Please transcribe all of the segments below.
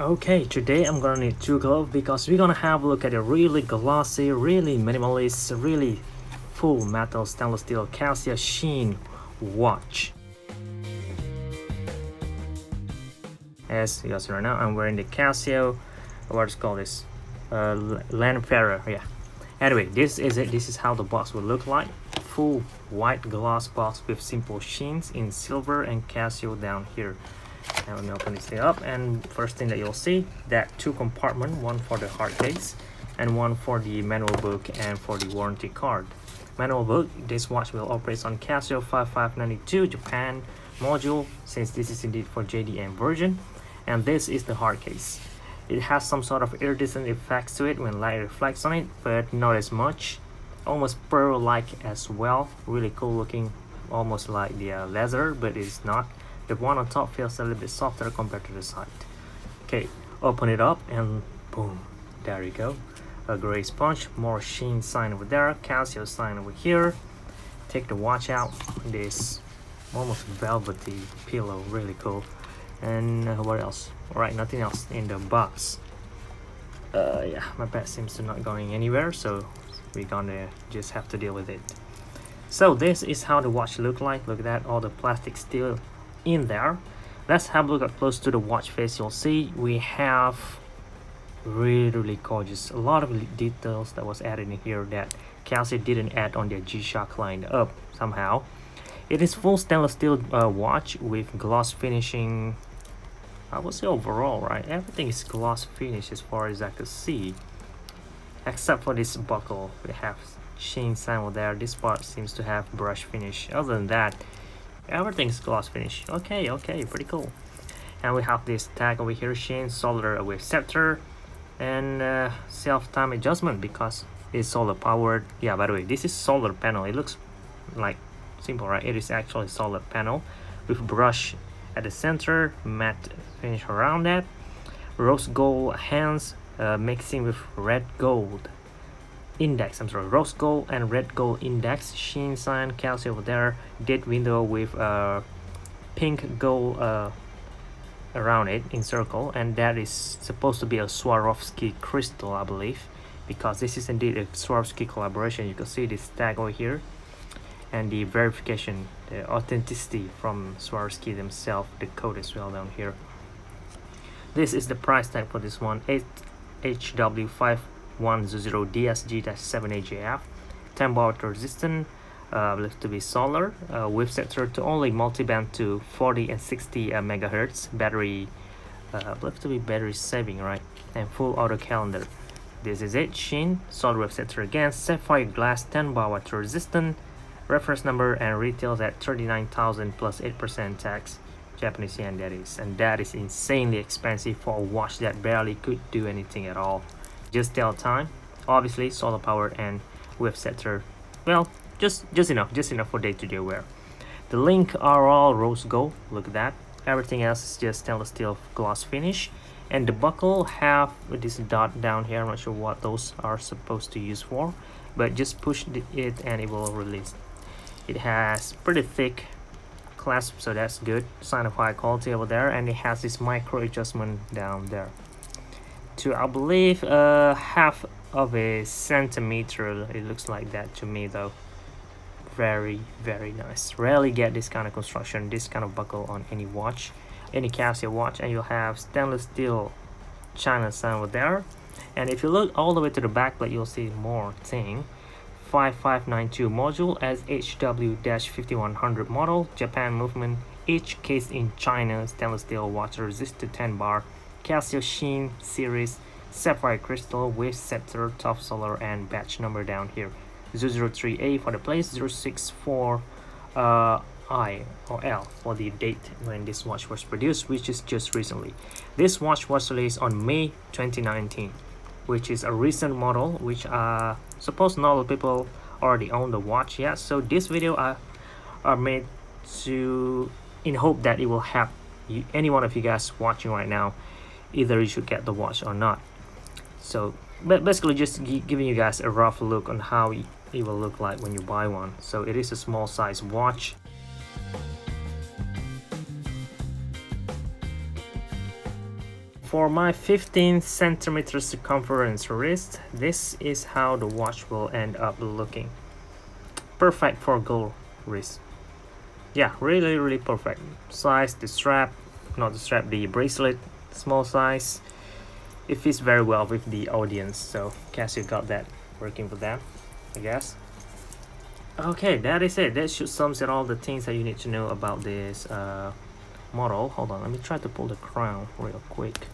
Okay, today I'm gonna need two gloves because we're gonna have a look at a really glossy, really minimalist, really full metal stainless steel Casio Sheen watch. As you guys right now, I'm wearing the Casio, what's called this, Lanfera, yeah. Anyway, this is it. This is how the box will look like. Full white glass box with simple sheens in silver and Casio down here. Now let me open this thing up, and first thing that you'll see, that two compartment, one for the hard case and one for the manual book and for the warranty card. Manual book, this watch will operate on Casio 5592 Japan module, since this is indeed for JDM version, and this is the hard case. It has some sort of iridescent effects to it when light reflects on it, but not as much. Almost pearl-like as well, really cool looking, almost like the leather, but it's not. The one on top feels a little bit softer compared to the side. Okay, open it up and boom, there you go. A gray sponge, more Sheen sign over there, Casio sign over here. Take the watch out, this almost velvety pillow, really cool. And what else? Alright, nothing else in the box. Yeah, my pet seems to not going anywhere, so we're gonna just have to deal with it. So this is how the watch look like. Look at that, all the plastic still in there. Let's have a look up close to the watch face. You'll see we have really gorgeous, a lot of details that was added in here that Casio didn't add on their G-Shock line up somehow. It is full stainless steel watch with gloss finishing. I would say overall, right, everything is gloss finish as far as I could see, except for this buckle. We have Sheen sign over there. This part seems to have brush finish. Other than that, everything's gloss finish. Okay, pretty cool. And we have this tag over here, Sheen Solar-Waveceptor, and self-time adjustment because it's solar powered. Yeah, by the way, this is solar panel. It looks like simple, right? It is actually solar panel with brush at the center, matte finish around that, rose gold hands mixing with red gold index. I'm sorry, rose gold and red gold index. Sheen sign, Casio over there, date window with pink gold around it in circle, and that is supposed to be a Swarovski crystal, I believe, because this is indeed a Swarovski collaboration. You can see this tag over here and the verification, the authenticity from Swarovski themselves, the code as well down here. This is the price tag for this one, SHW-5100DSG-7AJF, 10 watt resistant, believed to be solar, Waveceptor to only multiband to 40 and 60 megahertz, battery, believed to be battery saving, right, and full auto calendar. This is it, Sheen, Solar-Waveceptor again, sapphire glass, 10 watt resistant, reference number, and retails at 39,000 plus 8% tax, Japanese yen that is, and that is insanely expensive for a watch that barely could do anything at all. Just tell time, obviously solar powered and Waveceptor, well, just enough for day-to-day wear. The link are all rose gold, look at that. Everything else is just stainless steel gloss finish, and the buckle have this dot down here. I'm not sure what those are supposed to use for, but just push it and it will release. It has pretty thick clasp, so that's good, sign of high quality over there, and it has this micro adjustment down there to, I believe, half of a centimeter. It looks like that to me though. Very nice. Rarely get this kind of construction, this kind of buckle on any watch, any Casio watch, and you'll have stainless steel China sign over there. And if you look all the way to the back plate, you'll see more thing. 5592 module as SHW-5100 model, Japan movement, each case in China, stainless steel watch resist to 10 bar, Casio Sheen series, sapphire crystal, Waveceptor, top solar, and batch number down here. 003A for the place, 064 I or L for the date when this watch was produced, which is just recently. This watch was released on May 2019, which is a recent model, which suppose not a lot of people already own the watch yet. So this video are made to, in hope that it will help you, any one of you guys watching right now, either you should get the watch or not. So but basically just giving you guys a rough look on how it will look like when you buy one. So it is a small size watch. For my 15 centimeter circumference wrist, this is how the watch will end up looking. Perfect for gold wrist. Yeah, really perfect. Size, the strap, not the strap, the bracelet, small size. It fits very well with the audience, so Casio got that working for them, I guess. Okay, that is it. That should sums it all the things that you need to know about this model. Hold on, let me try to pull the crown real quick.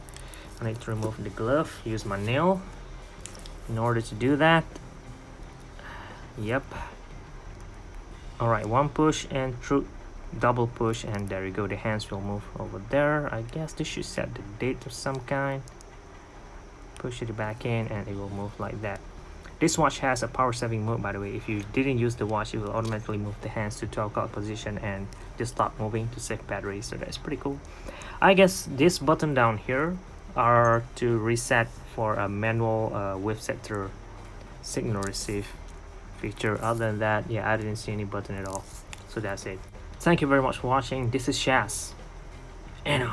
I need to remove the glove, use my nail in order to do that. Yep. Alright, one push and through double push, and there you go. The hands will move over there. I guess this should set the date of some kind. Push it back in and it will move like that. This watch has a power saving mode, by the way. If you didn't use the watch, it will automatically move the hands to 12 o'clock position and just stop moving to save battery, so that's pretty cool. I guess this button down here are to reset for a manual Waveceptor signal receive feature. Other than that, yeah, I didn't see any button at all, so that's it. Thank you very much for watching. This is Shaz, and